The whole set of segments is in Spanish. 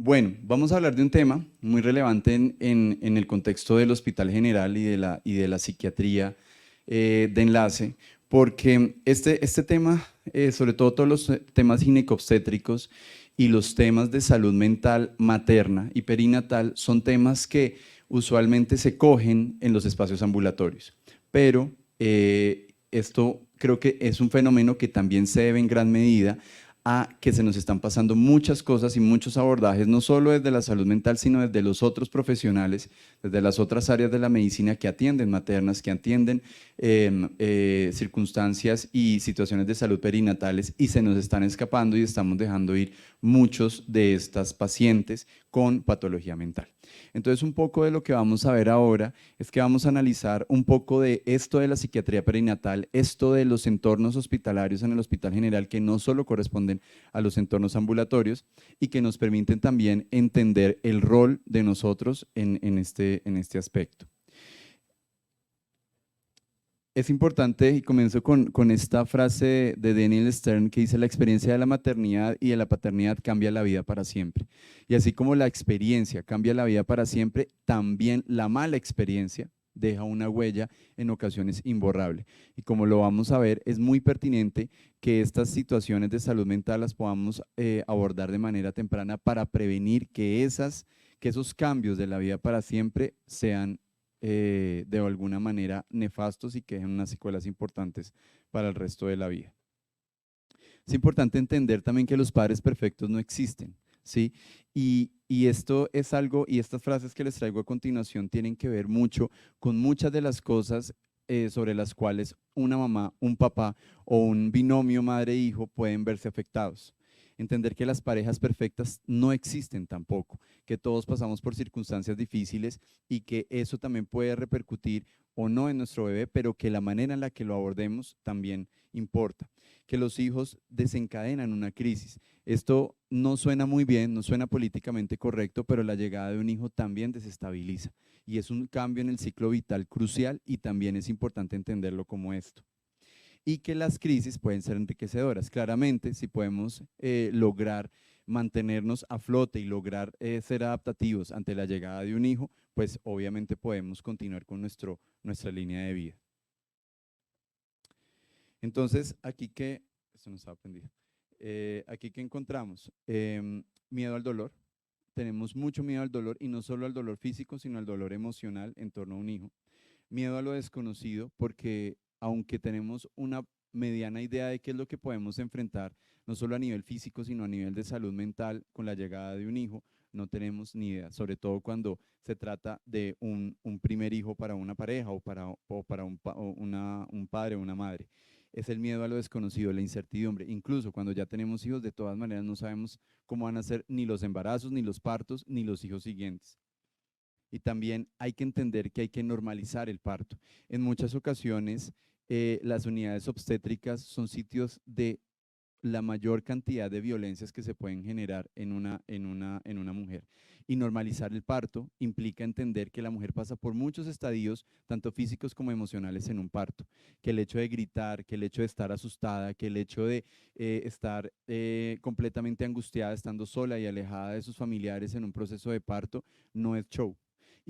Bueno, vamos a hablar de un tema muy relevante en el contexto del Hospital General y de la psiquiatría de enlace, porque este tema, sobre todo todos los temas ginecobstétricos y los temas de salud mental materna y perinatal son temas que usualmente se cogen en los espacios ambulatorios, pero esto creo que es un fenómeno que también se debe en gran medida a que se nos están pasando muchas cosas y muchos abordajes, no solo desde la salud mental, sino desde los otros profesionales, desde las otras áreas de la medicina que atienden maternas, que atienden circunstancias y situaciones de salud perinatales, y se nos están escapando y estamos dejando ir muchos de estas pacientes con patología mental. Entonces, un poco de lo que vamos a ver ahora es que vamos a analizar un poco de esto de la psiquiatría perinatal, esto de los entornos hospitalarios en el Hospital General, que no solo corresponden a los entornos ambulatorios y que nos permiten también entender el rol de nosotros en este aspecto. Es importante, y comienzo con esta frase de Daniel Stern que dice: la experiencia de la maternidad y de la paternidad cambia la vida para siempre. Y así como la experiencia cambia la vida para siempre, también la mala experiencia deja una huella en ocasiones imborrable. Y como lo vamos a ver, es muy pertinente que estas situaciones de salud mental las podamos abordar de manera temprana para prevenir que esos cambios de la vida para siempre sean de alguna manera nefastos y que dejen unas secuelas importantes para el resto de la vida. Es importante entender también que los padres perfectos no existen, ¿sí? Y esto es algo, y estas frases que les traigo a continuación tienen que ver mucho con muchas de las cosas sobre las cuales una mamá, un papá o un binomio madre-hijo pueden verse afectados. Entender que las parejas perfectas no existen tampoco, que todos pasamos por circunstancias difíciles y que eso también puede repercutir o no en nuestro bebé, pero que la manera en la que lo abordemos también importa. Que los hijos desencadenan una crisis. Esto no suena muy bien, no suena políticamente correcto, pero la llegada de un hijo también desestabiliza y es un cambio en el ciclo vital crucial y también es importante entenderlo como esto. Y que las crisis pueden ser enriquecedoras. Claramente, si podemos lograr mantenernos a flote y lograr ser adaptativos ante la llegada de un hijo, pues obviamente podemos continuar con nuestra línea de vida. Entonces, esto no estaba aprendido. Aquí que encontramos miedo al dolor. Tenemos mucho miedo al dolor y no solo al dolor físico, sino al dolor emocional en torno a un hijo. Miedo a lo desconocido porque aunque tenemos una mediana idea de qué es lo que podemos enfrentar, no solo a nivel físico, sino a nivel de salud mental con la llegada de un hijo, no tenemos ni idea, sobre todo cuando se trata de un primer hijo para una pareja o para un padre o una madre. Es el miedo a lo desconocido, la incertidumbre. Incluso cuando ya tenemos hijos, de todas maneras no sabemos cómo van a ser ni los embarazos, ni los partos, ni los hijos siguientes. Y también hay que entender que hay que normalizar el parto. En muchas ocasiones, las unidades obstétricas son sitios de la mayor cantidad de violencias que se pueden generar en una mujer. Y normalizar el parto implica entender que la mujer pasa por muchos estadios, tanto físicos como emocionales, en un parto. Que el hecho de gritar, que el hecho de estar asustada, que el hecho de estar completamente angustiada, estando sola y alejada de sus familiares en un proceso de parto, no es show.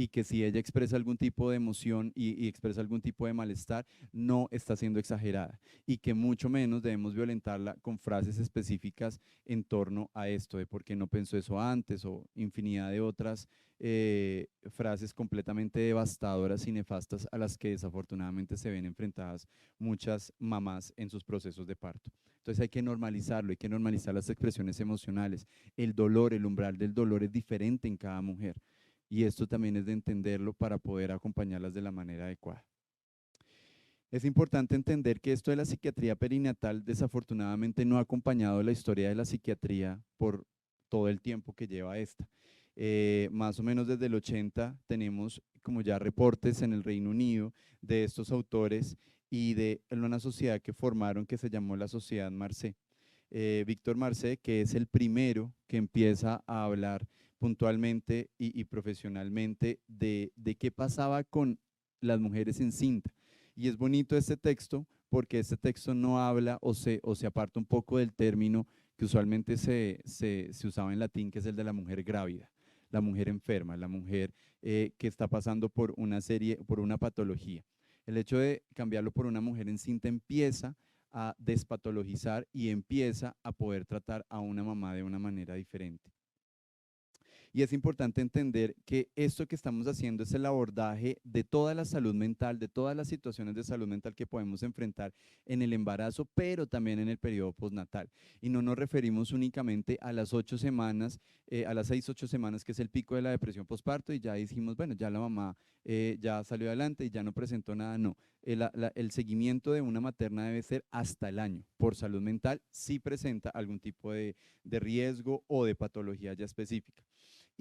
Y que si ella expresa algún tipo de emoción y expresa algún tipo de malestar, no está siendo exagerada y que mucho menos debemos violentarla con frases específicas en torno a esto, de por qué no pensó eso antes o infinidad de otras frases completamente devastadoras y nefastas a las que desafortunadamente se ven enfrentadas muchas mamás en sus procesos de parto. Entonces hay que normalizarlo, hay que normalizar las expresiones emocionales. El dolor, el umbral del dolor es diferente en cada mujer y esto también es de entenderlo para poder acompañarlas de la manera adecuada. Es importante entender que esto de la psiquiatría perinatal desafortunadamente no ha acompañado la historia de la psiquiatría por todo el tiempo que lleva esta. Más o menos desde el 80 tenemos como ya reportes en el Reino Unido de estos autores y de una sociedad que formaron que se llamó la Sociedad Marcé. Víctor Marcé, que es el primero que empieza a hablar puntualmente y profesionalmente de qué pasaba con las mujeres en cinta. Y es bonito este texto porque este texto no habla o se aparta un poco del término que usualmente se usaba en latín, que es el de la mujer grávida, la mujer enferma, la mujer que está pasando por por una patología. El hecho de cambiarlo por una mujer encinta empieza a despatologizar y empieza a poder tratar a una mamá de una manera diferente. Y es importante entender que esto que estamos haciendo es el abordaje de toda la salud mental, de todas las situaciones de salud mental que podemos enfrentar en el embarazo, pero también en el periodo postnatal. Y no nos referimos únicamente a las 8 semanas, a las 6, 8 semanas, que es el pico de la depresión postparto, y ya dijimos, bueno, ya la mamá ya salió adelante y ya no presentó nada. No, el seguimiento de una materna debe ser hasta el año. Por salud mental, si presenta algún tipo de riesgo o de patología ya específica.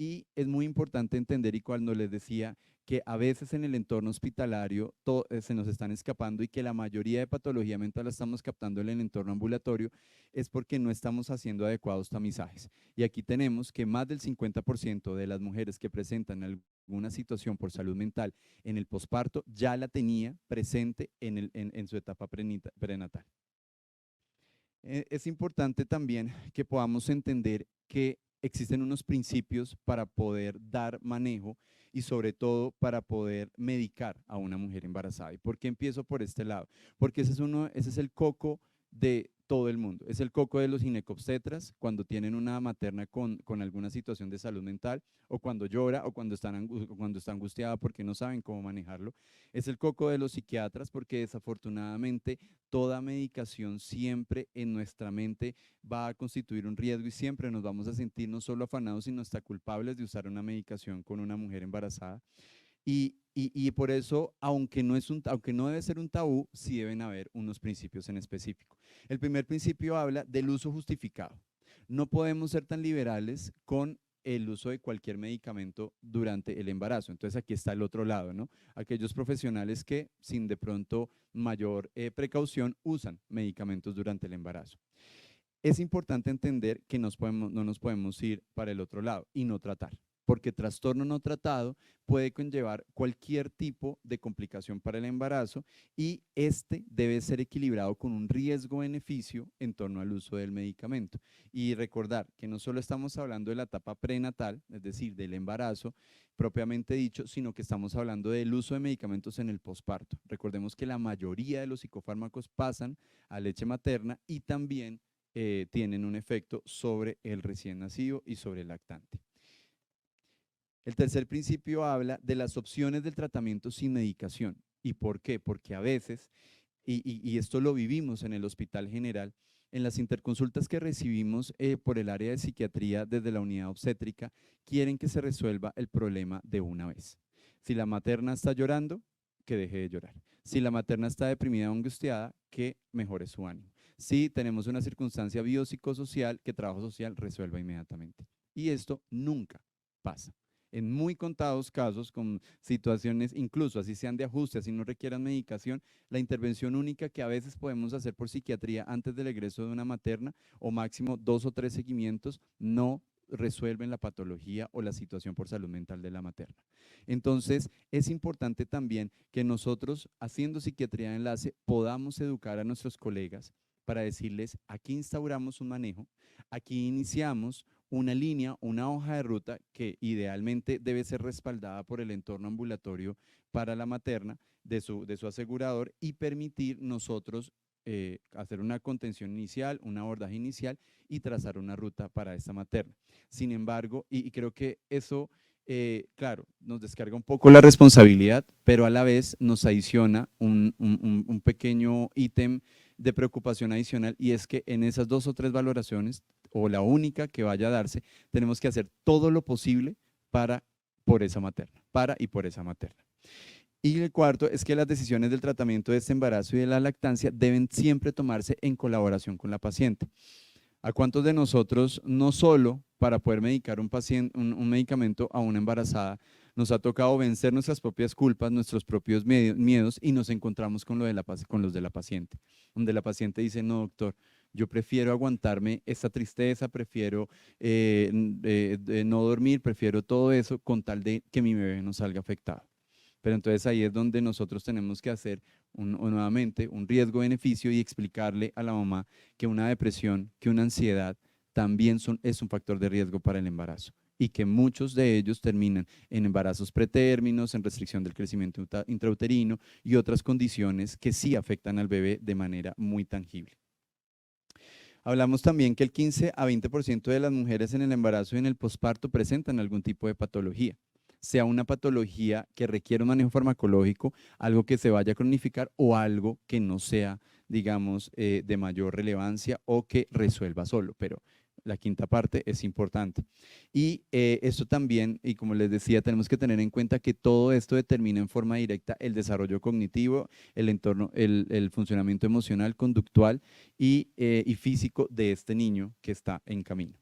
Y es muy importante entender, y cuando les decía que a veces en el entorno hospitalario se nos están escapando y que la mayoría de patología mental la estamos captando en el entorno ambulatorio, es porque no estamos haciendo adecuados tamizajes. Y aquí tenemos que más del 50% de las mujeres que presentan alguna situación por salud mental en el posparto ya la tenía presente en su etapa prenatal. Es importante también que podamos entender que existen unos principios para poder dar manejo y sobre todo para poder medicar a una mujer embarazada. ¿Y por qué empiezo por este lado? Porque ese es el coco de todo el mundo. Es el coco de los ginecobstetras cuando tienen una materna con alguna situación de salud mental, o cuando llora, o cuando está angustiada porque no saben cómo manejarlo. Es el coco de los psiquiatras porque desafortunadamente toda medicación siempre en nuestra mente va a constituir un riesgo y siempre nos vamos a sentir no solo afanados, sino hasta culpables de usar una medicación con una mujer embarazada. Y por eso, aunque aunque no debe ser un tabú, sí deben haber unos principios en específico. El primer principio habla del uso justificado. No podemos ser tan liberales con el uso de cualquier medicamento durante el embarazo. Entonces aquí está el otro lado, ¿no? Aquellos profesionales que sin de pronto mayor precaución usan medicamentos durante el embarazo. Es importante entender que no nos podemos ir para el otro lado y no tratar, porque trastorno no tratado puede conllevar cualquier tipo de complicación para el embarazo y este debe ser equilibrado con un riesgo-beneficio en torno al uso del medicamento. Y recordar que no solo estamos hablando de la etapa prenatal, es decir, del embarazo propiamente dicho, sino que estamos hablando del uso de medicamentos en el posparto. Recordemos que la mayoría de los psicofármacos pasan a leche materna y también tienen un efecto sobre el recién nacido y sobre el lactante. El tercer principio habla de las opciones del tratamiento sin medicación. ¿Y por qué? Porque a veces, y esto lo vivimos en el Hospital General, en las interconsultas que recibimos por el área de psiquiatría desde la unidad obstétrica, quieren que se resuelva el problema de una vez. Si la materna está llorando, que deje de llorar. Si la materna está deprimida o angustiada, que mejore su ánimo. Si tenemos una circunstancia biopsicosocial, que trabajo social resuelva inmediatamente. Y esto nunca pasa. En muy contados casos, con situaciones, incluso así sean de ajuste, así no requieran medicación, la intervención única que a veces podemos hacer por psiquiatría antes del egreso de una materna, o máximo 2 o 3 seguimientos, no resuelven la patología o la situación por salud mental de la materna. Entonces, es importante también que nosotros, haciendo psiquiatría de enlace, podamos educar a nuestros colegas para decirles, aquí instauramos un manejo, aquí iniciamos una línea, una hoja de ruta que idealmente debe ser respaldada por el entorno ambulatorio para la materna de su asegurador y permitir nosotros hacer una contención inicial, un abordaje inicial y trazar una ruta para esta materna. Sin embargo, y creo que eso, claro, nos descarga un poco la responsabilidad, pero a la vez nos adiciona un pequeño ítem de preocupación adicional, y es que en esas 2 o 3 valoraciones, o la única que vaya a darse, tenemos que hacer todo lo posible para y por esa materna. Y el cuarto es que las decisiones del tratamiento de este embarazo y de la lactancia deben siempre tomarse en colaboración con la paciente. ¿A cuántos de nosotros, no solo para poder medicar un medicamento a una embarazada, nos ha tocado vencer nuestras propias culpas, nuestros propios miedos, y nos encontramos con los de la paciente? Donde la paciente dice, no, doctor, yo prefiero aguantarme esta tristeza, prefiero no dormir, prefiero todo eso con tal de que mi bebé no salga afectado. Pero entonces ahí es donde nosotros tenemos que hacer nuevamente un riesgo-beneficio y explicarle a la mamá que una depresión, que una ansiedad también es un factor de riesgo para el embarazo y que muchos de ellos terminan en embarazos pretérminos, en restricción del crecimiento intrauterino y otras condiciones que sí afectan al bebé de manera muy tangible. Hablamos también que el 15 a 20% de las mujeres en el embarazo y en el posparto presentan algún tipo de patología, sea una patología que requiere un manejo farmacológico, algo que se vaya a cronificar o algo que no sea, digamos, de mayor relevancia o que resuelva solo, pero la quinta parte es importante. Y esto también, y como les decía, tenemos que tener en cuenta que todo esto determina en forma directa el desarrollo cognitivo, el entorno, el funcionamiento emocional, conductual y físico de este niño que está en camino.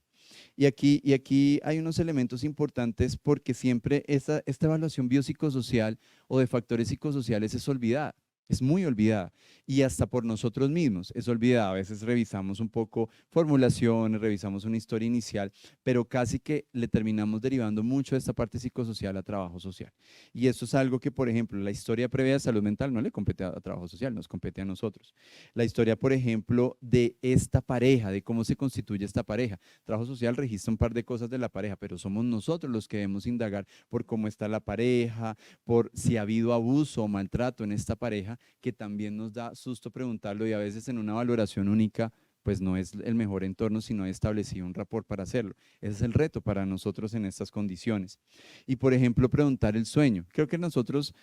Y aquí hay unos elementos importantes porque siempre esta evaluación biopsicosocial o de factores psicosociales es olvidada. Es muy olvidada y hasta por nosotros mismos es olvidada. A veces revisamos un poco formulaciones, revisamos una historia inicial, pero casi que le terminamos derivando mucho de esta parte psicosocial a trabajo social. Y eso es algo que, por ejemplo, la historia previa de salud mental no le compete a trabajo social, nos compete a nosotros. La historia, por ejemplo, de esta pareja, de cómo se constituye esta pareja. Trabajo social registra un par de cosas de la pareja, pero somos nosotros los que debemos indagar por cómo está la pareja, por si ha habido abuso o maltrato en esta pareja, que también nos da susto preguntarlo y a veces en una valoración única pues no es el mejor entorno si no he establecido un rapport para hacerlo. Ese es el reto para nosotros en estas condiciones. Y por ejemplo, preguntar el sueño. Creo que nosotros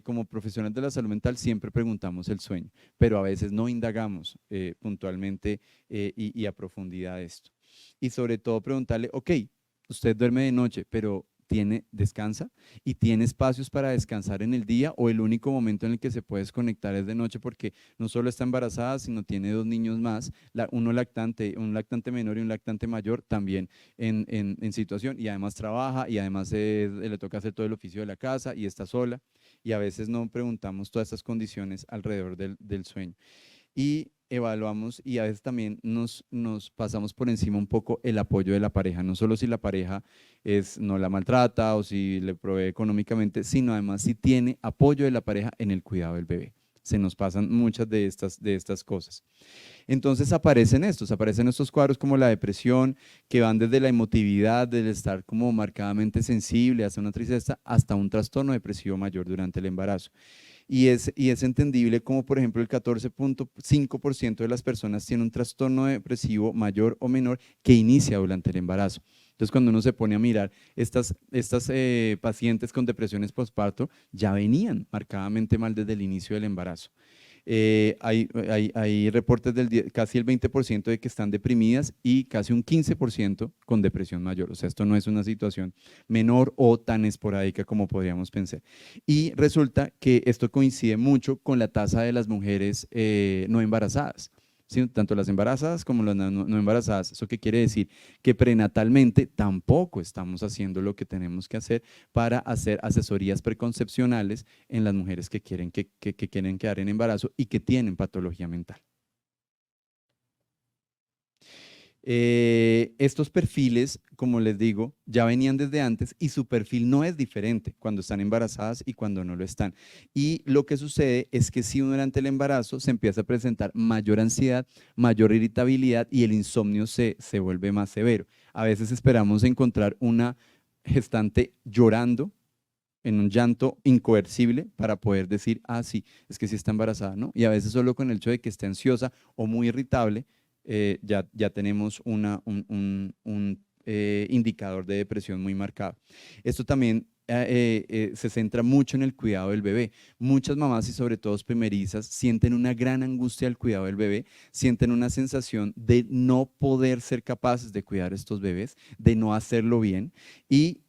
como profesionales de la salud mental siempre preguntamos el sueño, pero a veces no indagamos puntualmente y a profundidad esto. Y sobre todo preguntarle, ok, usted duerme de noche, pero descansa y tiene espacios para descansar en el día o el único momento en el que se puede desconectar es de noche porque no solo está embarazada, sino tiene 2 niños más, un lactante menor y un lactante mayor también en situación y además trabaja y además le toca hacer todo el oficio de la casa y está sola y a veces no preguntamos todas estas condiciones alrededor del sueño. Y evaluamos y a veces también nos pasamos por encima un poco el apoyo de la pareja, no solo si la pareja no la maltrata o si le provee económicamente, sino además si tiene apoyo de la pareja en el cuidado del bebé. Se nos pasan muchas de estas cosas. Entonces aparecen estos cuadros como la depresión, que van desde la emotividad, del estar como marcadamente sensible, hasta una tristeza, hasta un trastorno depresivo mayor durante el embarazo. Y es entendible como, por ejemplo, el 14.5% de las personas tiene un trastorno depresivo mayor o menor que inicia durante el embarazo. Entonces, cuando uno se pone a mirar, estas pacientes con depresiones postparto ya venían marcadamente mal desde el inicio del embarazo. Hay reportes del casi el 20% de que están deprimidas y casi un 15% con depresión mayor. O sea, esto no es una situación menor o tan esporádica como podríamos pensar. Y resulta que esto coincide mucho con la tasa de las mujeres no embarazadas. ¿Sí? Tanto las embarazadas como las no embarazadas. ¿Eso qué quiere decir? Que prenatalmente tampoco estamos haciendo lo que tenemos que hacer para hacer asesorías preconcepcionales en las mujeres que quieren quedar en embarazo y que tienen patología mental. Estos perfiles, como les digo, ya venían desde antes y su perfil no es diferente cuando están embarazadas y cuando no lo están. Y lo que sucede es que si durante el embarazo se empieza a presentar mayor ansiedad, mayor irritabilidad y el insomnio se vuelve más severo. A veces esperamos encontrar una gestante llorando en un llanto incoercible para poder decir, ah, sí, es que sí está embarazada, ¿no? Y a veces solo con el hecho de que esté ansiosa o muy irritable, ya tenemos un indicador de depresión muy marcado. Esto también se centra mucho en el cuidado del bebé. Muchas mamás y sobre todo primerizas sienten una gran angustia al cuidado del bebé, sienten una sensación de no poder ser capaces de cuidar a estos bebés, de no hacerlo bien y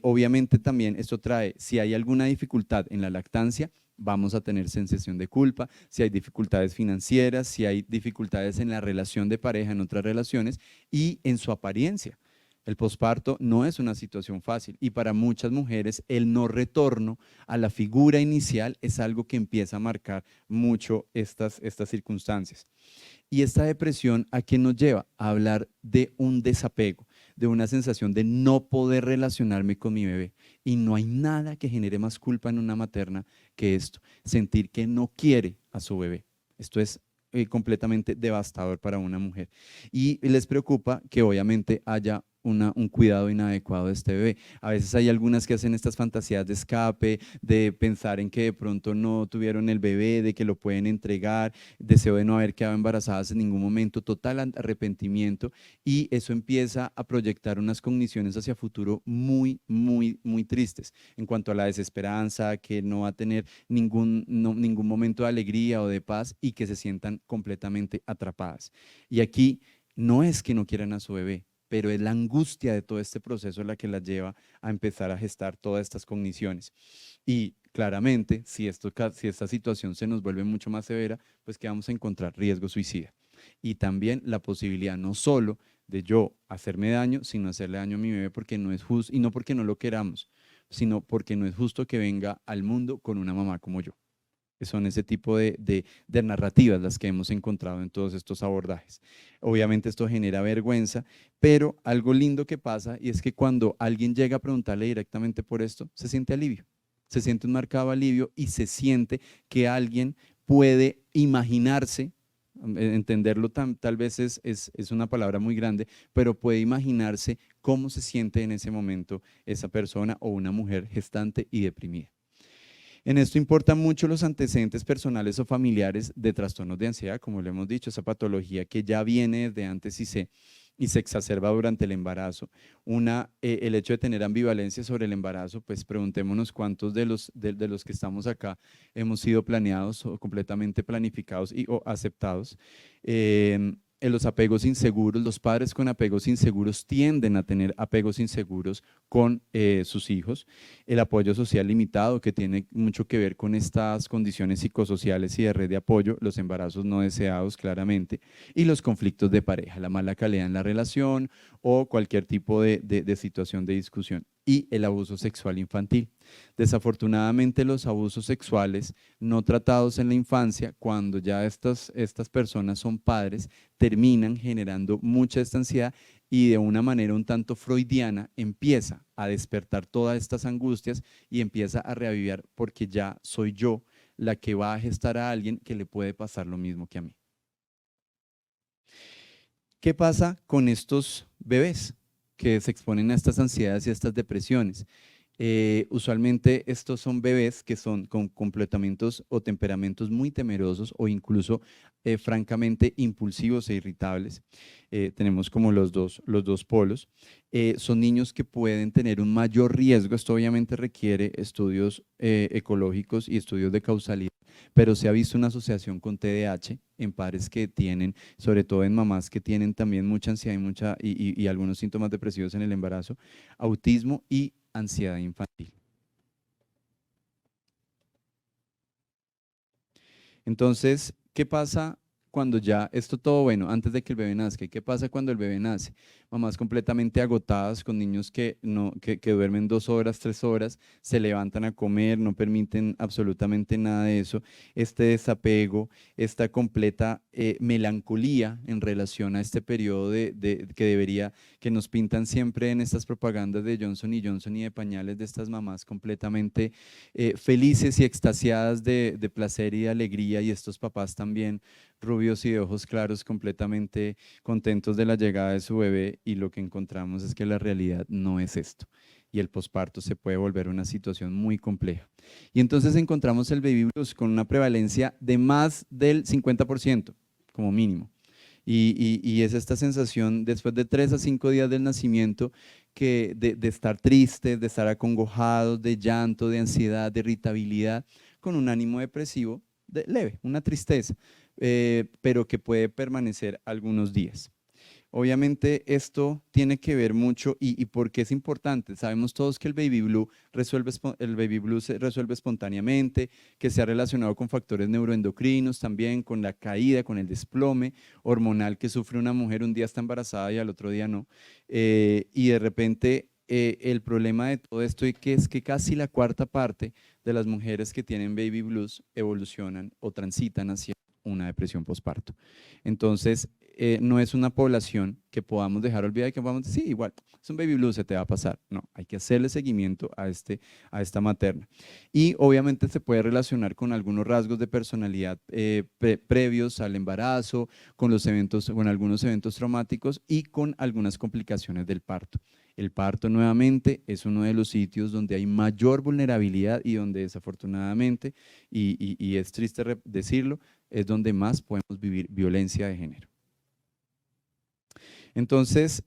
obviamente también esto trae, si hay alguna dificultad en la lactancia, vamos a tener sensación de culpa, si hay dificultades financieras, si hay dificultades en la relación de pareja, en otras relaciones y en su apariencia. El posparto no es una situación fácil y para muchas mujeres el no retorno a la figura inicial es algo que empieza a marcar mucho estas circunstancias. Y esta depresión, ¿a qué nos lleva? A hablar de un desapego, de una sensación de no poder relacionarme con mi bebé. Y no hay nada que genere más culpa en una materna que esto, sentir que no quiere a su bebé. Esto es completamente devastador para una mujer. Y les preocupa que obviamente haya un cuidado inadecuado de este bebé. A veces hay algunas que hacen estas fantasías de escape, de pensar en que de pronto no tuvieron el bebé, de que lo pueden entregar, deseo de no haber quedado embarazadas en ningún momento, total arrepentimiento, y eso empieza a proyectar unas cogniciones hacia futuro muy, muy, muy tristes en cuanto a la desesperanza, que no va a tener ningún momento de alegría o de paz y que se sientan completamente atrapadas. Y aquí no es que no quieran a su bebé, pero es la angustia de todo este proceso la que las lleva a empezar a gestar todas estas cogniciones. Y claramente, si esta situación se nos vuelve mucho más severa, pues que vamos a encontrar riesgo suicida. Y también la posibilidad no solo de yo hacerme daño, sino hacerle daño a mi bebé porque no es justo, y no porque no lo queramos, sino porque no es justo que venga al mundo con una mamá como yo. Son ese tipo de narrativas las que hemos encontrado en todos estos abordajes. Obviamente esto genera vergüenza, pero algo lindo que pasa y es que cuando alguien llega a preguntarle directamente por esto, se siente alivio, se siente un marcado alivio y se siente que alguien puede imaginarse, entenderlo tal vez es una palabra muy grande, pero puede imaginarse cómo se siente en ese momento esa persona o una mujer gestante y deprimida. En esto importan mucho los antecedentes personales o familiares de trastornos de ansiedad, como le hemos dicho, esa patología que ya viene desde antes y se exacerba durante el embarazo. El hecho de tener ambivalencia sobre el embarazo, pues preguntémonos cuántos de los que estamos acá hemos sido planeados o completamente planificados o aceptados. En los apegos inseguros, los padres con apegos inseguros tienden a tener apegos inseguros con sus hijos. El apoyo social limitado, que tiene mucho que ver con estas condiciones psicosociales y de red de apoyo, los embarazos no deseados claramente, y los conflictos de pareja, la mala calidad en la relación o cualquier tipo de situación de discusión, y el abuso sexual infantil. Desafortunadamente, los abusos sexuales no tratados en la infancia, cuando ya estas personas son padres, terminan generando mucha esta ansiedad y de una manera un tanto freudiana empieza a despertar todas estas angustias y empieza a reavivar porque ya soy yo la que va a gestar a alguien que le puede pasar lo mismo que a mí. ¿Qué pasa con estos bebés que se exponen a estas ansiedades y a estas depresiones? Usualmente estos son bebés que son con comportamientos o temperamentos muy temerosos o incluso francamente impulsivos e irritables. Tenemos como los dos polos. Son niños que pueden tener un mayor riesgo. Esto obviamente requiere estudios ecológicos y estudios de causalidad, pero se ha visto una asociación con TDAH en padres que tienen, sobre todo en mamás que tienen también mucha ansiedad y algunos síntomas depresivos en el embarazo, autismo y ansiedad infantil. Entonces, ¿qué pasa cuando ya esto todo bueno, antes de que el bebé nazca? ¿Qué pasa cuando el bebé nace? Mamás completamente agotadas con niños que duermen 2 horas, 3 horas, se levantan a comer, no permiten absolutamente nada de eso. Este desapego, esta completa melancolía en relación a este periodo que nos pintan siempre en estas propagandas de Johnson y Johnson y de pañales de estas mamás completamente felices y extasiadas de placer y de alegría, y estos papás también rubios y de ojos claros completamente contentos de la llegada de su bebé, y lo que encontramos es que la realidad no es esto y el posparto se puede volver una situación muy compleja. Y entonces encontramos el baby blues con una prevalencia de más del 50% como mínimo. Y es esta sensación después de 3 a 5 días del nacimiento de estar tristes, de estar acongojados, de llanto, de ansiedad, de irritabilidad, con un ánimo depresivo leve, una tristeza, pero que puede permanecer algunos días. Obviamente esto tiene que ver mucho y por qué es importante. Sabemos todos que el baby blue se resuelve espontáneamente, que se ha relacionado con factores neuroendocrinos también, con la caída, con el desplome hormonal que sufre una mujer. Un día está embarazada y al otro día no. Y de repente el problema de todo esto es que casi la cuarta parte de las mujeres que tienen baby blues evolucionan o transitan hacia una depresión postparto. Entonces, no es una población que podamos dejar olvidada y que podamos decir, sí, igual, es un baby blue, se te va a pasar. No, hay que hacerle seguimiento a esta materna. Y obviamente se puede relacionar con algunos rasgos de personalidad previos al embarazo, con los eventos, con algunos eventos traumáticos y con algunas complicaciones del parto. El parto nuevamente es uno de los sitios donde hay mayor vulnerabilidad y donde desafortunadamente, y es triste decirlo, es donde más podemos vivir violencia de género. Entonces,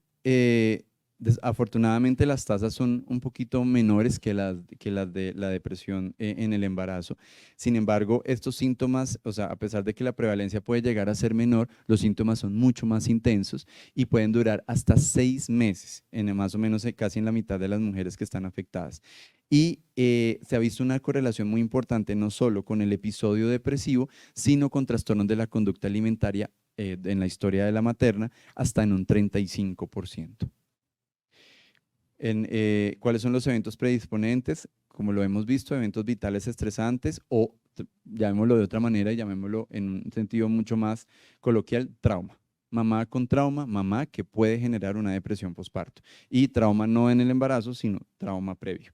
afortunadamente las tasas son un poquito menores que las de la depresión en el embarazo. Sin embargo, estos síntomas, o sea, a pesar de que la prevalencia puede llegar a ser menor, los síntomas son mucho más intensos y pueden durar hasta 6 meses, más o menos casi en la mitad de las mujeres que están afectadas. Y se ha visto una correlación muy importante no solo con el episodio depresivo, sino con trastornos de la conducta alimentaria en la historia de la materna, hasta en un 35%. ¿Cuáles son los eventos predisponentes? Como lo hemos visto, eventos vitales estresantes o, llamémoslo de otra manera y llamémoslo en un sentido mucho más coloquial, trauma. Mamá con trauma, mamá que puede generar una depresión postparto. Y trauma no en el embarazo, sino trauma previo.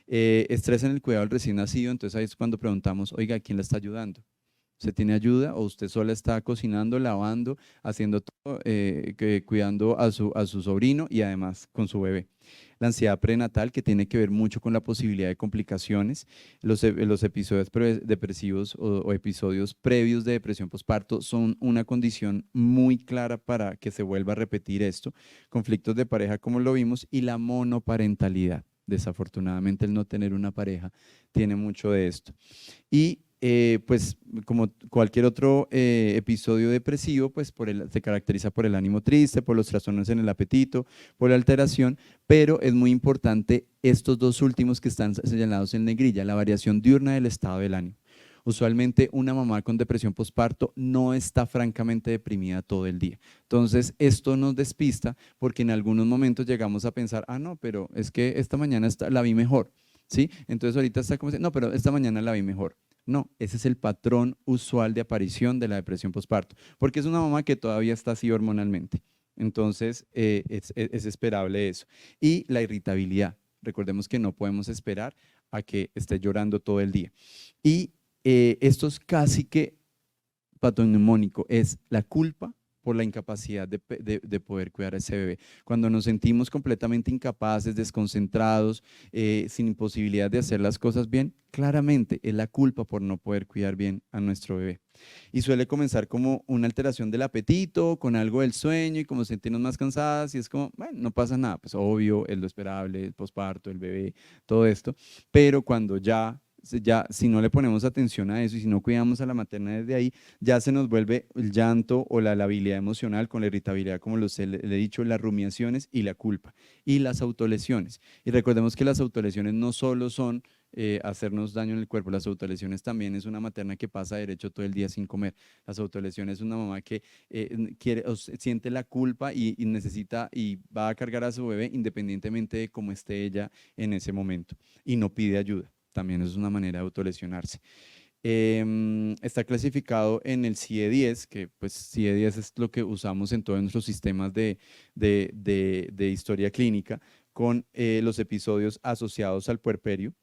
Estrés en el cuidado del recién nacido, entonces ahí es cuando preguntamos, oiga, ¿quién la está ayudando? ¿Usted tiene ayuda o usted sola está cocinando, lavando, haciendo todo, cuidando a su sobrino y además con su bebé? La ansiedad prenatal, que tiene que ver mucho con la posibilidad de complicaciones. Los episodios depresivos o episodios previos de depresión postparto son una condición muy clara para que se vuelva a repetir esto. Conflictos de pareja, como lo vimos, y la monoparentalidad. Desafortunadamente, el no tener una pareja tiene mucho de esto. Y pues como cualquier otro episodio depresivo, pues se caracteriza por el ánimo triste, por los trastornos en el apetito, por la alteración, pero es muy importante estos dos últimos que están señalados en negrilla, la variación diurna del estado del ánimo. Usualmente una mamá con depresión postparto no está francamente deprimida todo el día. Entonces, esto nos despista porque en algunos momentos llegamos a pensar, ah, no, pero es que esta mañana la vi mejor, ¿sí? Entonces ahorita está como, no, pero esta mañana la vi mejor. No, ese es el patrón usual de aparición de la depresión postparto, porque es una mamá que todavía está así hormonalmente. Entonces, es esperable eso. Y la irritabilidad. Recordemos que no podemos esperar a que esté llorando todo el día. Y esto es casi que patognomónico, es la culpa por la incapacidad de poder cuidar a ese bebé. Cuando nos sentimos completamente incapaces, desconcentrados, sin posibilidad de hacer las cosas bien, claramente es la culpa por no poder cuidar bien a nuestro bebé. Y suele comenzar como una alteración del apetito, con algo del sueño y como sentirnos más cansadas y es como, bueno, no pasa nada, pues obvio, es lo esperable, el posparto, el bebé, todo esto, pero cuando ya si no le ponemos atención a eso y si no cuidamos a la materna desde ahí, ya se nos vuelve el llanto o la labilidad emocional con la irritabilidad, como le he dicho, las rumiaciones y la culpa y las autolesiones. Y recordemos que las autolesiones no solo son hacernos daño en el cuerpo, las autolesiones también es una materna que pasa derecho todo el día sin comer. Las autolesiones es una mamá que quiere o siente la culpa y necesita y va a cargar a su bebé independientemente de cómo esté ella en ese momento y no pide ayuda. También es una manera de autolesionarse. Está clasificado en el CIE-10, que pues CIE-10 es lo que usamos en todos nuestros sistemas de historia clínica, con los episodios asociados al puerperio,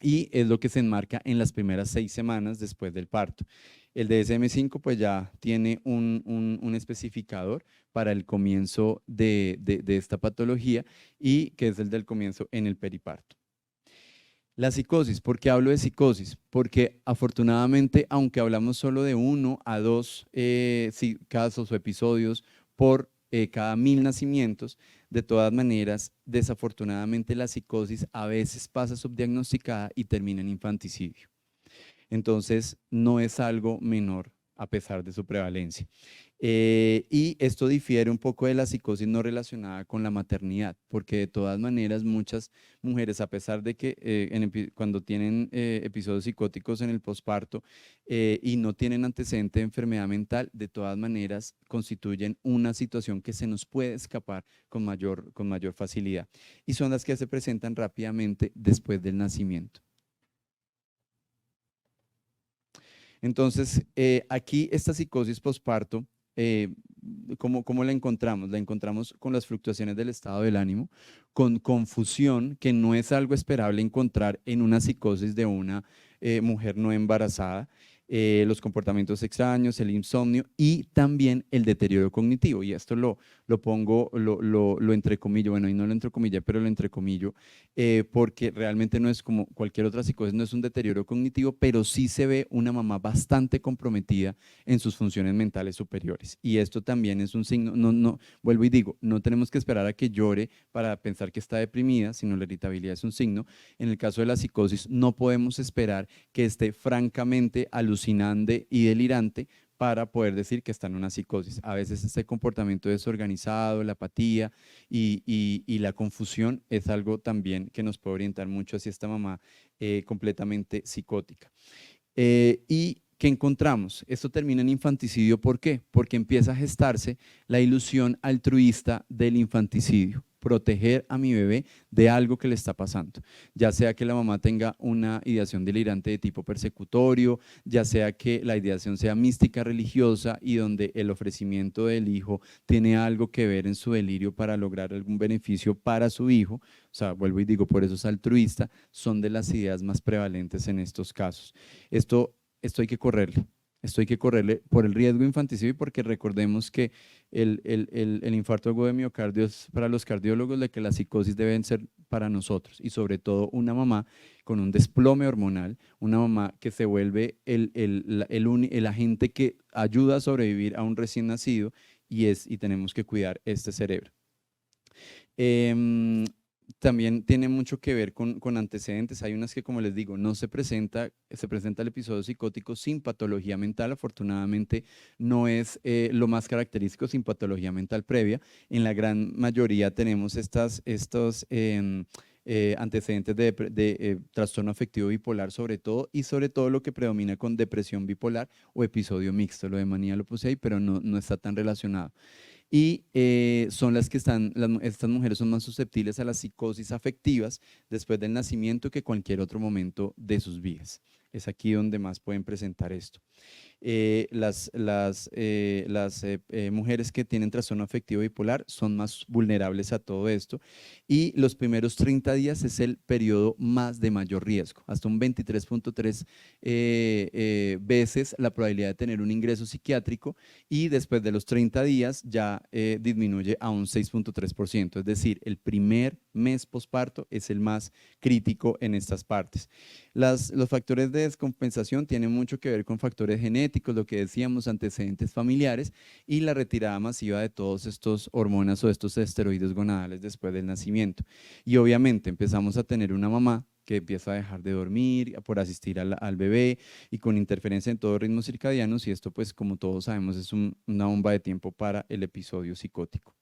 y es lo que se enmarca en las primeras 6 semanas después del parto. El DSM-5 pues ya tiene un especificador para el comienzo de esta patología y que es el del comienzo en el periparto. La psicosis, ¿por qué hablo de psicosis? Porque afortunadamente, aunque hablamos solo de 1 a 2 casos o episodios por cada 1000 nacimientos, de todas maneras, desafortunadamente la psicosis a veces pasa subdiagnosticada y termina en infanticidio. Entonces, no es algo menor a pesar de su prevalencia. Y esto difiere un poco de la psicosis no relacionada con la maternidad, porque de todas maneras muchas mujeres, a pesar de que cuando tienen episodios psicóticos en el posparto y no tienen antecedente de enfermedad mental, de todas maneras constituyen una situación que se nos puede escapar con mayor facilidad. Y son las que se presentan rápidamente después del nacimiento. Entonces, aquí esta psicosis posparto ¿cómo la encontramos? La encontramos con las fluctuaciones del estado del ánimo, con confusión, que no es algo esperable encontrar en una psicosis de una mujer no embarazada, los comportamientos extraños, el insomnio y también el deterioro cognitivo. Y esto lo pongo, lo entrecomillo, bueno, y no lo entrecomillé, pero lo entrecomillo, porque realmente no es como cualquier otra psicosis, no es un deterioro cognitivo, pero sí se ve una mamá bastante comprometida en sus funciones mentales superiores. Y esto también es un signo, vuelvo y digo, no tenemos que esperar a que llore para pensar que está deprimida, sino la irritabilidad es un signo. En el caso de la psicosis, no podemos esperar que esté francamente alucinante y delirante para poder decir que está en una psicosis. A veces este comportamiento desorganizado, la apatía y la confusión es algo también que nos puede orientar mucho hacia esta mamá completamente psicótica. Y ¿qué encontramos? Esto termina en infanticidio. ¿Por qué? Porque empieza a gestarse la ilusión altruista del infanticidio, proteger a mi bebé de algo que le está pasando, ya sea que la mamá tenga una ideación delirante de tipo persecutorio, ya sea que la ideación sea mística religiosa y donde el ofrecimiento del hijo tiene algo que ver en su delirio para lograr algún beneficio para su hijo. O sea, vuelvo y digo, por eso es altruista, son de las ideas más prevalentes en estos casos. Esto hay que correrle por el riesgo infanticidio y porque recordemos que el infarto agudo de miocardio es para los cardiólogos lo que la psicosis deben ser para nosotros y sobre todo una mamá con un desplome hormonal, una mamá que se vuelve el agente que ayuda a sobrevivir a un recién nacido y tenemos que cuidar este cerebro. También tiene mucho que ver con antecedentes. Hay unas que, como les digo, no se presenta el episodio psicótico sin patología mental. Afortunadamente no es lo más característico sin patología mental previa. En la gran mayoría tenemos estos antecedentes de trastorno afectivo bipolar sobre todo, y sobre todo lo que predomina con depresión bipolar o episodio mixto. Lo de manía lo puse ahí, pero no está tan relacionado. Y son las que estas mujeres son más susceptibles a las psicosis afectivas después del nacimiento que cualquier otro momento de sus vidas. Es aquí donde más pueden presentar esto. Las mujeres que tienen trastorno afectivo bipolar son más vulnerables a todo esto y los primeros 30 días es el periodo más de mayor riesgo, hasta un 23.3 veces la probabilidad de tener un ingreso psiquiátrico y después de los 30 días ya disminuye a un 6.3%, es decir, el primer mes posparto es el más crítico en estas partes. Los factores de descompensación tienen mucho que ver con factores genéticos, lo que decíamos, antecedentes familiares y la retirada masiva de todos estos hormonas o estos esteroides gonadales después del nacimiento. Y obviamente empezamos a tener una mamá que empieza a dejar de dormir por asistir al bebé y con interferencia en todos los ritmos circadianos y esto pues como todos sabemos es una bomba de tiempo para el episodio psicótico.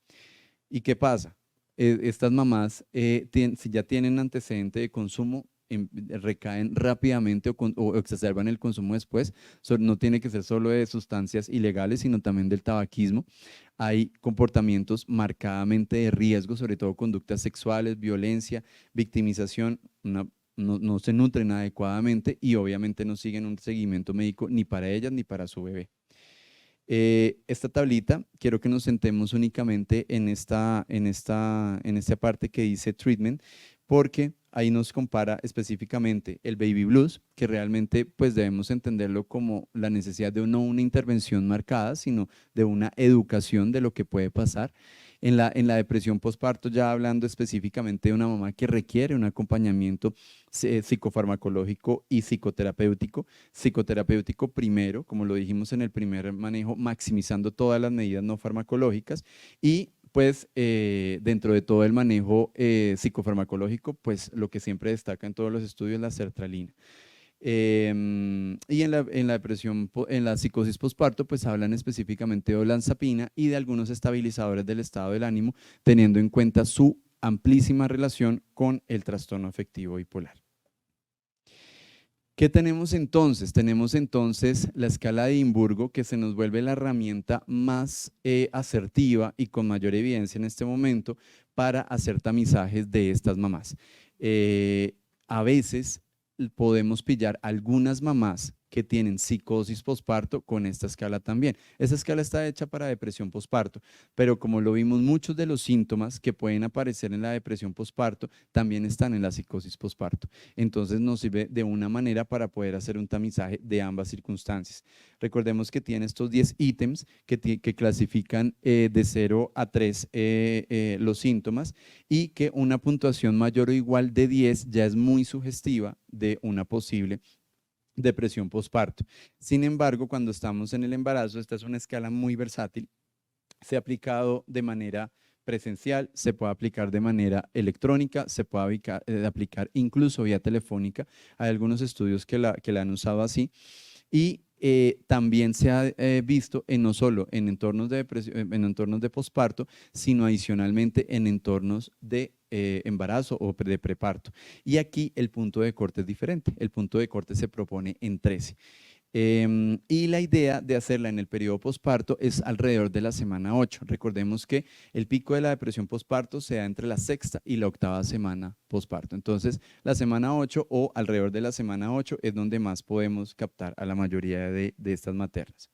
¿Y qué pasa? Estas mamás si ya tienen antecedente de consumo, recaen rápidamente o exacerban el consumo después. No tiene que ser solo de sustancias ilegales, sino también del tabaquismo. Hay comportamientos marcadamente de riesgo, sobre todo conductas sexuales, violencia, victimización, no se nutren adecuadamente y obviamente no siguen un seguimiento médico ni para ellas ni para su bebé. Esta tablita, quiero que nos sentemos únicamente en esta parte que dice treatment, porque ahí nos compara específicamente el baby blues, que realmente pues debemos entenderlo como la necesidad de no una intervención marcada, sino de una educación de lo que puede pasar. En la depresión postparto, ya hablando específicamente de una mamá que requiere un acompañamiento psicofarmacológico y psicoterapéutico. Psicoterapéutico primero, como lo dijimos en el primer manejo, maximizando todas las medidas no farmacológicas y pues dentro de todo el manejo psicofarmacológico, pues lo que siempre destaca en todos los estudios es la sertralina. Y en la depresión, en la psicosis postparto, pues hablan específicamente de olanzapina y de algunos estabilizadores del estado del ánimo, teniendo en cuenta su amplísima relación con el trastorno afectivo bipolar. ¿Qué tenemos entonces? Tenemos entonces la escala de Edimburgo, que se nos vuelve la herramienta más asertiva y con mayor evidencia en este momento para hacer tamizajes de estas mamás. A veces podemos pillar algunas mamás que tienen psicosis posparto con esta escala también. Esa escala está hecha para depresión posparto, pero como lo vimos, muchos de los síntomas que pueden aparecer en la depresión posparto también están en la psicosis posparto. Entonces nos sirve de una manera para poder hacer un tamizaje de ambas circunstancias. Recordemos que tiene estos 10 ítems que clasifican de 0 a 3 los síntomas y que una puntuación mayor o igual de 10 ya es muy sugestiva de una posible depresión posparto. Sin embargo, cuando estamos en el embarazo, esta es una escala muy versátil, se ha aplicado de manera presencial, se puede aplicar de manera electrónica, se puede aplicar incluso vía telefónica. Hay algunos estudios que la han usado así y también se ha visto no solo en entornos de depresión, en entornos de posparto, sino adicionalmente en entornos de embarazo o de preparto. Y aquí el punto de corte es diferente. El punto de corte se propone en 13. Y la idea de hacerla en el periodo posparto es alrededor de la semana 8. Recordemos que el pico de la depresión posparto se da entre la sexta y la octava semana posparto. Entonces, la semana 8 o alrededor de la semana 8 es donde más podemos captar a la mayoría de estas maternas.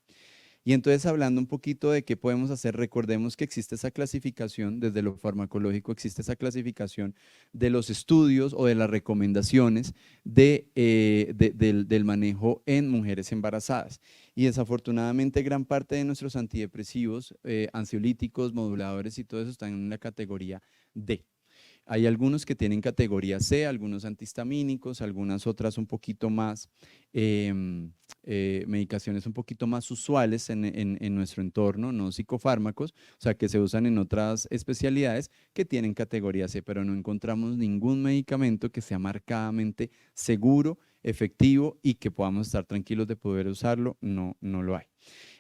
Y entonces, hablando un poquito de qué podemos hacer, recordemos que existe esa clasificación, desde lo farmacológico existe esa clasificación de los estudios o de las recomendaciones del manejo en mujeres embarazadas. Y desafortunadamente gran parte de nuestros antidepresivos, ansiolíticos, moduladores y todo eso están en la categoría D. Hay algunos que tienen categoría C, algunos antihistamínicos, algunas otras un poquito más, medicaciones un poquito más usuales en nuestro entorno, no psicofármacos, o sea, que se usan en otras especialidades que tienen categoría C, pero no encontramos ningún medicamento que sea marcadamente seguro, efectivo y que podamos estar tranquilos de poder usarlo, no lo hay.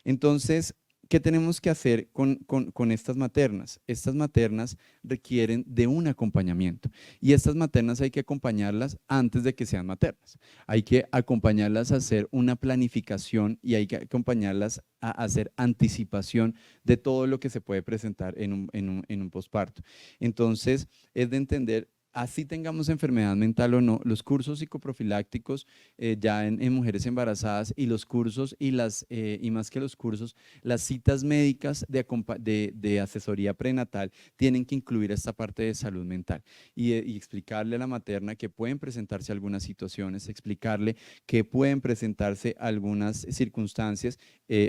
Entonces, ¿qué tenemos que hacer con estas maternas? Estas maternas requieren de un acompañamiento y estas maternas hay que acompañarlas antes de que sean maternas. Hay que acompañarlas a hacer una planificación y hay que acompañarlas a hacer anticipación de todo lo que se puede presentar en un posparto. Entonces, es de entender. Así tengamos enfermedad mental o no, los cursos psicoprofilácticos ya en mujeres embarazadas y los cursos y más que los cursos, las citas médicas de asesoría prenatal tienen que incluir esta parte de salud mental y explicarle a la materna que pueden presentarse algunas situaciones, explicarle que pueden presentarse algunas circunstancias,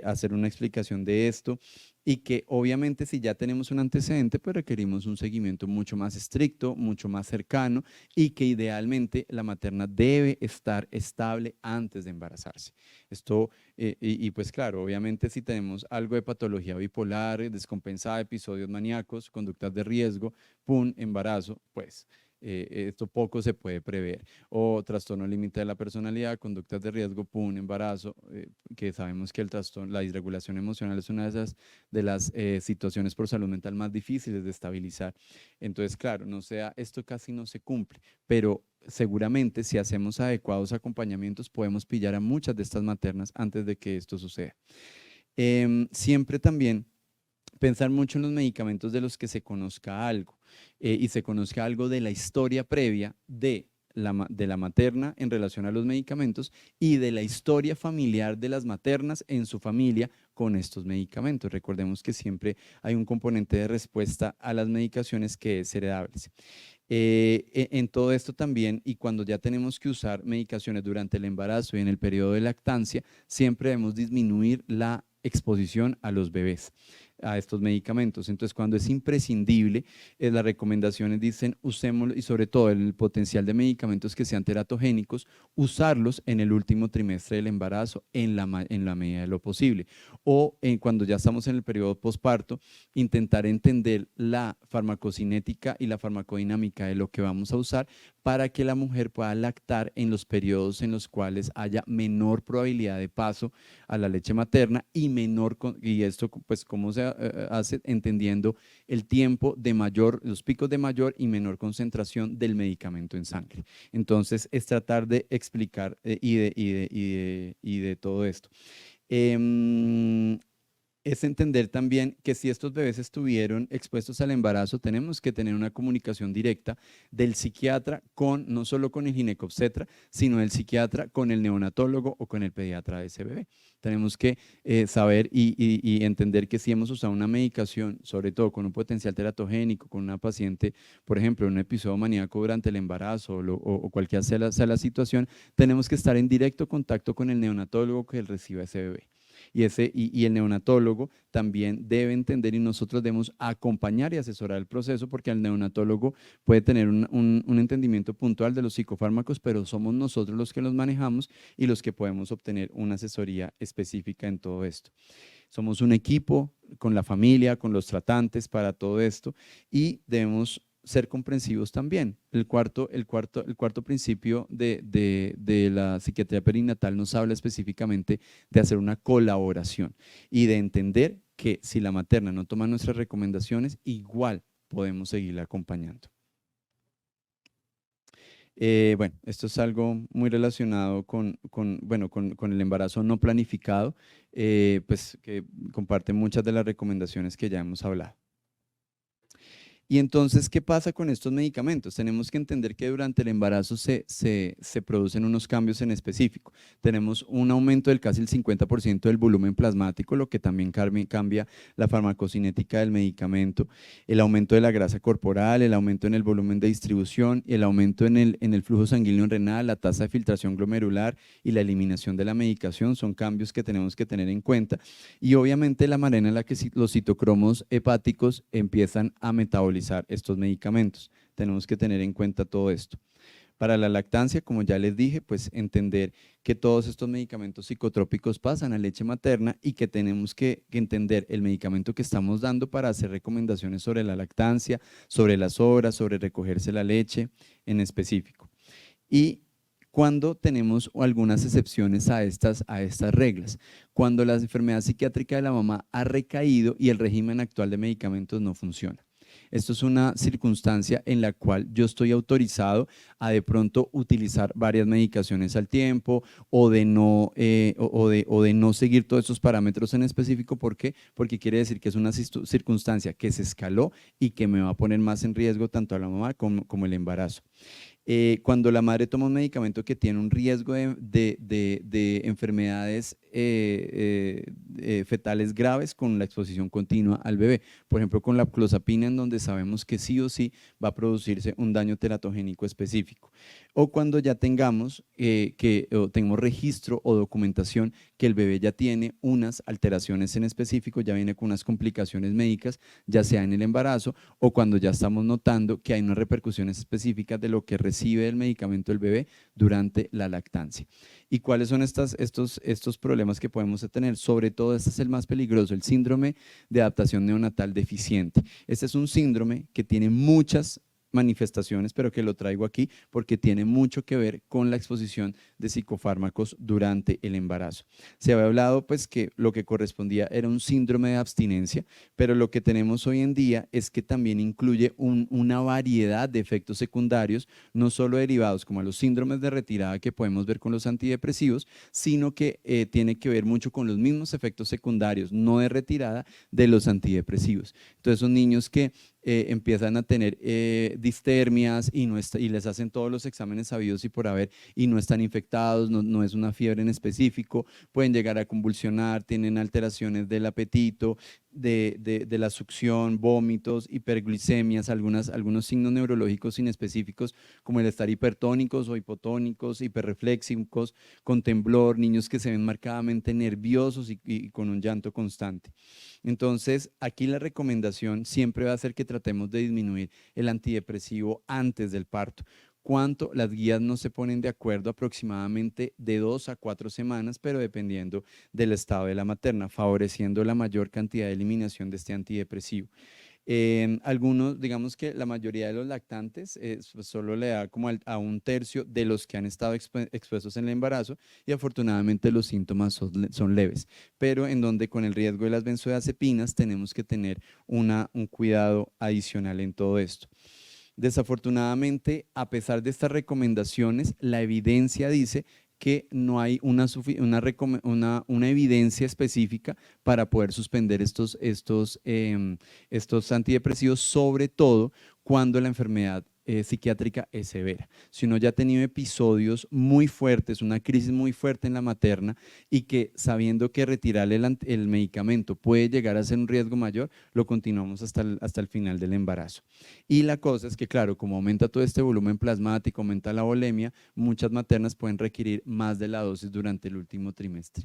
hacer una explicación de esto y que obviamente si ya tenemos un antecedente, pues requerimos un seguimiento mucho más estricto, mucho más cercano y que idealmente la materna debe estar estable antes de embarazarse. Esto, pues claro, obviamente si tenemos algo de patología bipolar, descompensada, episodios maníacos, conductas de riesgo, pum, embarazo, pues esto poco se puede prever. O trastorno límite de la personalidad, conductas de riesgo, pum, embarazo, que sabemos que el trastorno, la disregulación emocional es una de las situaciones por salud mental más difíciles de estabilizar. Entonces, claro, esto casi no se cumple, pero seguramente si hacemos adecuados acompañamientos podemos pillar a muchas de estas maternas antes de que esto suceda. Siempre también pensar mucho en los medicamentos de los que se conozca algo y se conozca algo de la historia previa de la materna en relación a los medicamentos y de la historia familiar de las maternas en su familia con estos medicamentos. Recordemos que siempre hay un componente de respuesta a las medicaciones que es heredable. En todo esto también, y cuando ya tenemos que usar medicaciones durante el embarazo y en el periodo de lactancia, siempre debemos disminuir la exposición a los bebés a estos medicamentos. Entonces, cuando es imprescindible, las recomendaciones dicen usémoslo y sobre todo el potencial de medicamentos que sean teratogénicos, usarlos en el último trimestre del embarazo en la medida de lo posible. O cuando ya estamos en el periodo posparto, intentar entender la farmacocinética y la farmacodinámica de lo que vamos a usar para que la mujer pueda lactar en los periodos en los cuales haya menor probabilidad de paso a la leche materna y esto pues cómo se hace entendiendo el tiempo de los picos de mayor y menor concentración del medicamento en sangre. Entonces es tratar de explicar y de todo esto. es entender también que si estos bebés estuvieron expuestos al embarazo, tenemos que tener una comunicación directa del psiquiatra con, no solo con el ginecobstetra, sino del psiquiatra con el neonatólogo o con el pediatra de ese bebé. Tenemos que saber y entender que si hemos usado una medicación, sobre todo con un potencial teratogénico, con una paciente, por ejemplo, en un episodio maníaco durante el embarazo o cualquiera sea la situación, tenemos que estar en directo contacto con el neonatólogo que reciba ese bebé. Y el neonatólogo también debe entender y nosotros debemos acompañar y asesorar el proceso porque el neonatólogo puede tener un entendimiento puntual de los psicofármacos, pero somos nosotros los que los manejamos y los que podemos obtener una asesoría específica en todo esto. Somos un equipo con la familia, con los tratantes para todo esto y debemos ser comprensivos también. El cuarto principio de la psiquiatría perinatal nos habla específicamente de hacer una colaboración y de entender que si la materna no toma nuestras recomendaciones, igual podemos seguirla acompañando. Bueno, esto es algo muy relacionado con el embarazo no planificado, pues que comparte muchas de las recomendaciones que ya hemos hablado. Y entonces, ¿qué pasa con estos medicamentos? Tenemos que entender que durante el embarazo se producen unos cambios en específico. Tenemos un aumento del casi el 50% del volumen plasmático, lo que también cambia la farmacocinética del medicamento, el aumento de la grasa corporal, el aumento en el volumen de distribución, el aumento en el flujo sanguíneo renal, la tasa de filtración glomerular y la eliminación de la medicación son cambios que tenemos que tener en cuenta. Y obviamente la manera en la que los citocromos hepáticos empiezan a metabolizar estos medicamentos. Tenemos que tener en cuenta todo esto. Para la lactancia, como ya les dije, pues entender que todos estos medicamentos psicotrópicos pasan a leche materna y que tenemos que entender el medicamento que estamos dando para hacer recomendaciones sobre la lactancia, sobre las horas, sobre recogerse la leche en específico. Y cuando tenemos algunas excepciones a estas reglas, cuando la enfermedad psiquiátrica de la mamá ha recaído y el régimen actual de medicamentos no funciona. Esto es una circunstancia en la cual yo estoy autorizado a de pronto utilizar varias medicaciones al tiempo o de no seguir todos estos parámetros en específico. ¿Por qué? Porque quiere decir que es una circunstancia que se escaló y que me va a poner más en riesgo tanto a la mamá como el embarazo. Cuando la madre toma un medicamento que tiene un riesgo de enfermedades fetales graves con la exposición continua al bebé, por ejemplo con la clozapina, en donde sabemos que sí o sí va a producirse un daño teratogénico específico, o cuando ya tengamos tengamos registro o documentación que el bebé ya tiene unas alteraciones en específico, ya viene con unas complicaciones médicas, ya sea en el embarazo o cuando ya estamos notando que hay unas repercusiones específicas de lo que recibe el medicamento el bebé durante la lactancia. ¿Y cuáles son estos problemas que podemos tener? Sobre todo, este es el más peligroso, el síndrome de adaptación neonatal deficiente. Este es un síndrome que tiene muchas manifestaciones, pero que lo traigo aquí porque tiene mucho que ver con la exposición de psicofármacos durante el embarazo. Se había hablado pues que lo que correspondía era un síndrome de abstinencia, pero lo que tenemos hoy en día es que también incluye una variedad de efectos secundarios, no solo derivados como a los síndromes de retirada que podemos ver con los antidepresivos, sino que tiene que ver mucho con los mismos efectos secundarios, no de retirada, de los antidepresivos. Entonces son niños que empiezan a tener distermias y les hacen todos los exámenes sabidos y por haber y no están infectados, no es una fiebre en específico, pueden llegar a convulsionar, tienen alteraciones del apetito, de la succión, vómitos, hiperglicemias, algunos signos neurológicos inespecíficos como el estar hipertónicos o hipotónicos, hiperreflexivos, con temblor, niños que se ven marcadamente nerviosos y con un llanto constante. Entonces, aquí la recomendación siempre va a ser que tratemos de disminuir el antidepresivo antes del parto. ¿Cuánto? Las guías no se ponen de acuerdo, aproximadamente de 2 a 4 semanas, pero dependiendo del estado de la materna, favoreciendo la mayor cantidad de eliminación de este antidepresivo. Algunos, digamos que la mayoría de los lactantes pues solo le da como a un tercio de los que han estado expuestos en el embarazo y afortunadamente los síntomas son leves, pero en donde con el riesgo de las benzodiazepinas tenemos que tener un cuidado adicional en todo esto. Desafortunadamente, a pesar de estas recomendaciones, la evidencia dice que no hay una evidencia específica para poder suspender estos antidepresivos, sobre todo cuando la enfermedad psiquiátrica es severa. Si uno ya ha tenido episodios muy fuertes, una crisis muy fuerte en la materna y que sabiendo que retirarle el medicamento puede llegar a ser un riesgo mayor, lo continuamos hasta el final del embarazo. Y la cosa es que, claro, como aumenta todo este volumen plasmático, aumenta la volemia, muchas maternas pueden requerir más de la dosis durante el último trimestre.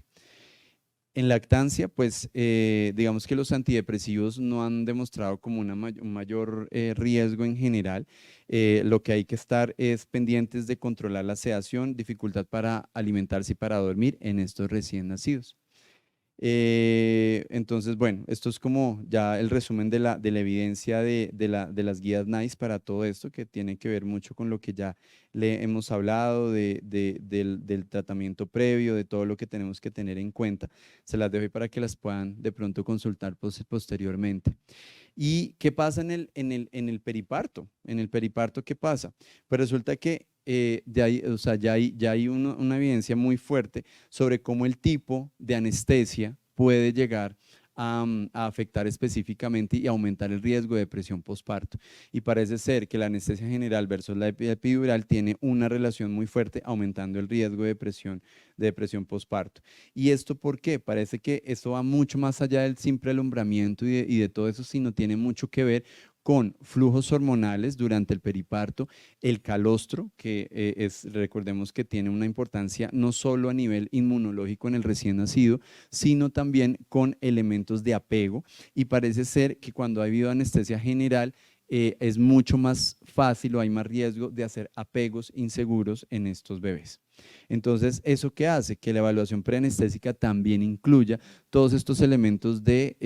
En lactancia, pues digamos que los antidepresivos no han demostrado como un mayor riesgo en general. Lo que hay que estar es pendientes de controlar la sedación, dificultad para alimentarse y para dormir en estos recién nacidos. Entonces, bueno, esto es como ya el resumen de la evidencia de las guías NICE para todo esto, que tiene que ver mucho con lo que ya le hemos hablado, del tratamiento previo, de todo lo que tenemos que tener en cuenta. Se las dejo ahí para que las puedan de pronto consultar posteriormente. ¿Y qué pasa en el periparto? En el periparto, ¿qué pasa? Pues resulta que o sea, ya hay una evidencia muy fuerte sobre cómo el tipo de anestesia puede llegar a afectar específicamente y aumentar el riesgo de depresión postparto. Y parece ser que la anestesia general versus la epidural tiene una relación muy fuerte, aumentando el riesgo de depresión postparto. ¿Y esto por qué? Parece que esto va mucho más allá del simple alumbramiento y de todo eso, sino tiene mucho que ver con flujos hormonales durante el periparto, el calostro, que recordemos que tiene una importancia no solo a nivel inmunológico en el recién nacido, sino también con elementos de apego, y parece ser que cuando ha habido anestesia general, es mucho más fácil o hay más riesgo de hacer apegos inseguros en estos bebés. Entonces, ¿eso qué hace? Que la evaluación preanestésica también incluya todos estos elementos de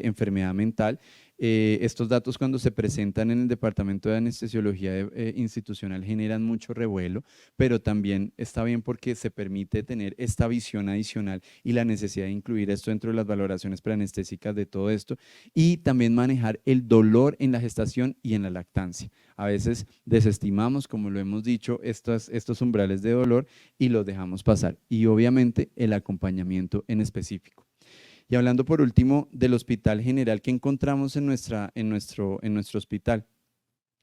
enfermedad mental. Estos datos, cuando se presentan en el Departamento de Anestesiología Institucional, generan mucho revuelo, pero también está bien porque se permite tener esta visión adicional y la necesidad de incluir esto dentro de las valoraciones preanestésicas de todo esto, y también manejar el dolor en la gestación y en la lactancia. A veces desestimamos, como lo hemos dicho, estos umbrales de dolor y los dejamos pasar, y obviamente el acompañamiento en específico. Y hablando por último del Hospital General que encontramos en nuestro hospital.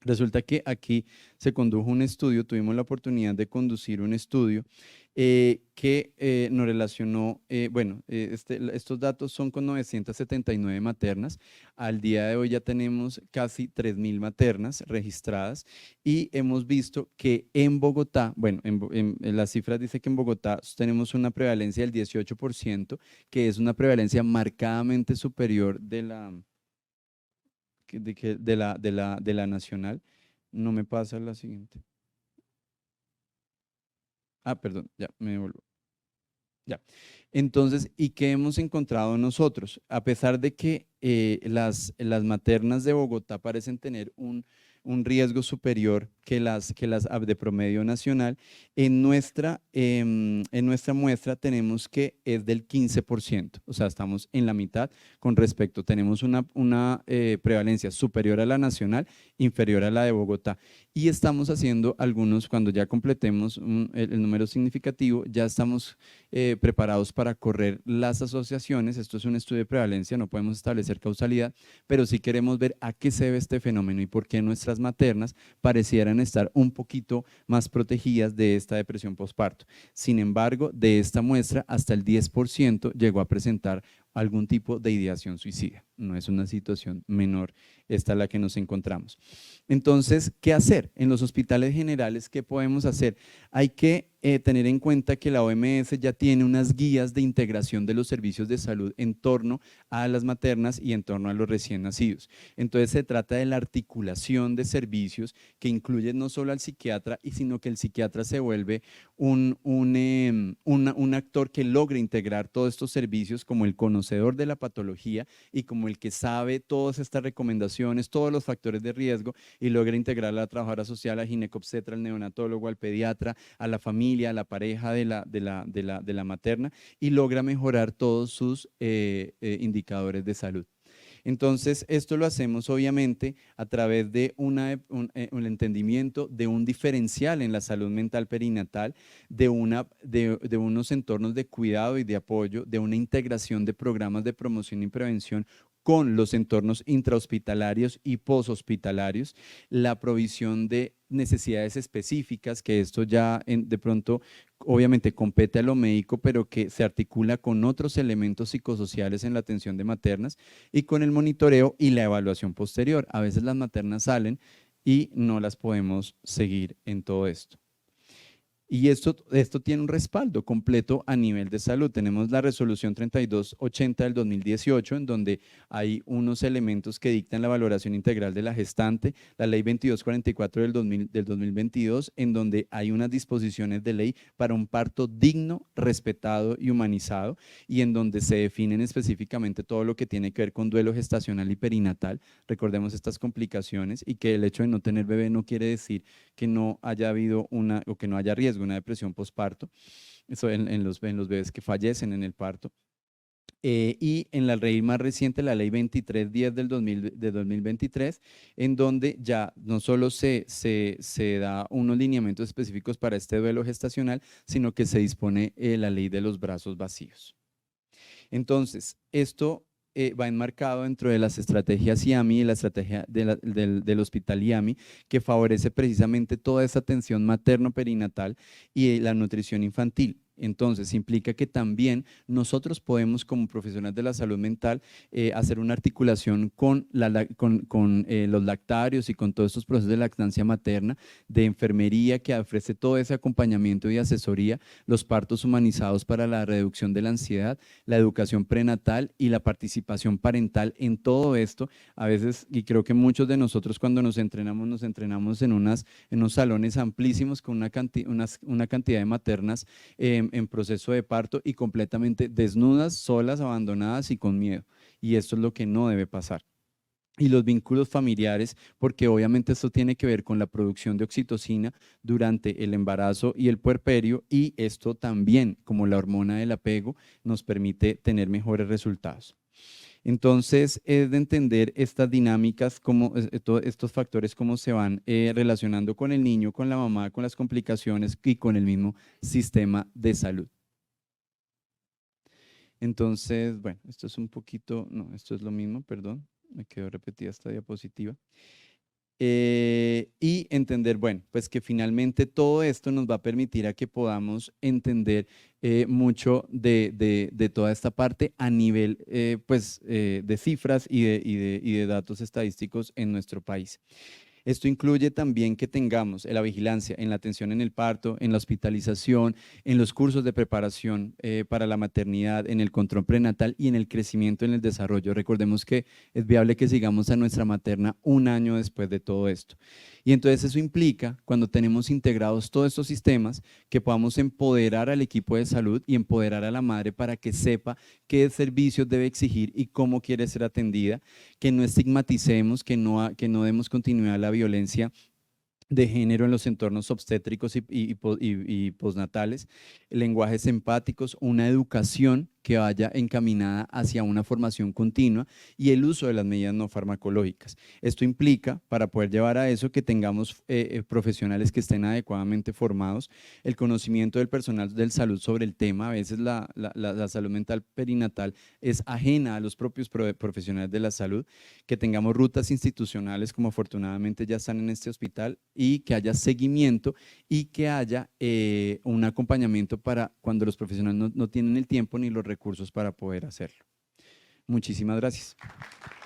Resulta que aquí se condujo un estudio, tuvimos la oportunidad de conducir un estudio que nos relacionó, estos datos son con 979 maternas. Al día de hoy ya tenemos casi 3.000 maternas registradas, y hemos visto que en Bogotá, bueno, en las cifras dice que en Bogotá tenemos una prevalencia del 18%, que es una prevalencia marcadamente superior de la nacional. No me pasa la siguiente. Perdón, ya me devuelvo. Ya. Entonces, ¿y qué hemos encontrado nosotros? A pesar de que las maternas de Bogotá parecen tener un riesgo superior que las de promedio nacional, en nuestra muestra tenemos que es del 15%, o sea, estamos en la mitad con respecto, tenemos una prevalencia superior a la nacional, inferior a la de Bogotá. Y estamos haciendo algunos, cuando ya completemos el número significativo, ya estamos preparados para correr las asociaciones. Esto es un estudio de prevalencia, no podemos establecer causalidad, pero sí queremos ver a qué se debe este fenómeno y por qué nuestras maternas parecieran estar un poquito más protegidas de esta depresión postparto. Sin embargo, de esta muestra, hasta el 10% llegó a presentar algún tipo de ideación suicida. No es una situación menor, esta es la que nos encontramos. Entonces, ¿qué hacer? En los hospitales generales, ¿qué podemos hacer? Hay que tener en cuenta que la OMS ya tiene unas guías de integración de los servicios de salud en torno a las maternas y en torno a los recién nacidos. Entonces, se trata de la articulación de servicios que incluye no solo al psiquiatra, sino que el psiquiatra se vuelve un actor que logre integrar todos estos servicios como el conocedor de la patología y como el que sabe todas estas recomendaciones, todos los factores de riesgo, y logra integrar a la trabajadora social, al ginecobstetra, al neonatólogo, al pediatra, a la familia, a la pareja de la materna, y logra mejorar todos sus indicadores de salud. Entonces, esto lo hacemos obviamente a través de un entendimiento de un diferencial en la salud mental perinatal, de unos entornos de cuidado y de apoyo, de una integración de programas de promoción y prevención con los entornos intrahospitalarios y poshospitalarios, la provisión de necesidades específicas, que esto ya de pronto obviamente compete a lo médico, pero que se articula con otros elementos psicosociales en la atención de maternas y con el monitoreo y la evaluación posterior. A veces las maternas salen y no las podemos seguir en todo esto. Y esto tiene un respaldo completo a nivel de salud. Tenemos la resolución 3280 del 2018, en donde hay unos elementos que dictan la valoración integral de la gestante, la ley 2244 del 2022, en donde hay unas disposiciones de ley para un parto digno, respetado y humanizado, y en donde se definen específicamente todo lo que tiene que ver con duelo gestacional y perinatal. Recordemos estas complicaciones, y que el hecho de no tener bebé no quiere decir que no haya habido o que no haya riesgo, una depresión postparto, eso en los bebés que fallecen en el parto. Y en la ley más reciente, la ley 2310 de 2023, en donde ya no solo se da unos lineamientos específicos para este duelo gestacional, sino que se dispone la ley de los brazos vacíos. Entonces, esto va enmarcado dentro de las estrategias IAMI y la estrategia del Hospital IAMI, que favorece precisamente toda esa atención materno-perinatal y la nutrición infantil. Entonces, implica que también nosotros podemos, como profesionales de la salud mental, hacer una articulación con los lactarios y con todos estos procesos de lactancia materna, de enfermería que ofrece todo ese acompañamiento y asesoría, los partos humanizados para la reducción de la ansiedad, la educación prenatal y la participación parental en todo esto. A veces, y creo que muchos de nosotros cuando nos entrenamos en unos salones amplísimos con una cantidad de maternas en proceso de parto y completamente desnudas, solas, abandonadas y con miedo. Y esto es lo que no debe pasar. Y los vínculos familiares, porque obviamente esto tiene que ver con la producción de oxitocina durante el embarazo y el puerperio, y esto también, como la hormona del apego, nos permite tener mejores resultados. Entonces, es de entender estas dinámicas, estos factores, cómo se van relacionando con el niño, con la mamá, con las complicaciones y con el mismo sistema de salud. Entonces, bueno, esto es un poquito, no, esto es lo mismo, perdón, me quedó repetida esta diapositiva. Y entender, bueno, pues que finalmente todo esto nos va a permitir a que podamos entender mucho de toda esta parte a nivel de cifras y de datos estadísticos en nuestro país. Esto incluye también que tengamos la vigilancia en la atención en el parto, en la hospitalización, en los cursos de preparación para la maternidad, en el control prenatal y en el crecimiento, en el desarrollo. Recordemos que es viable que sigamos a nuestra materna un año después de todo esto. Y entonces eso implica, cuando tenemos integrados todos estos sistemas, que podamos empoderar al equipo de salud y empoderar a la madre para que sepa qué servicios debe exigir y cómo quiere ser atendida, que no estigmaticemos, que no demos continuidad a la violencia de género en los entornos obstétricos y postnatales, lenguajes empáticos, una educación que vaya encaminada hacia una formación continua y el uso de las medidas no farmacológicas. Esto implica, para poder llevar a eso, que tengamos profesionales que estén adecuadamente formados, el conocimiento del personal de salud sobre el tema. A veces la salud mental perinatal es ajena a los propios profesionales de la salud, que tengamos rutas institucionales, como afortunadamente ya están en este hospital, y que haya seguimiento y que haya un acompañamiento para cuando los profesionales no tienen el tiempo ni los recursos para poder hacerlo. Muchísimas gracias.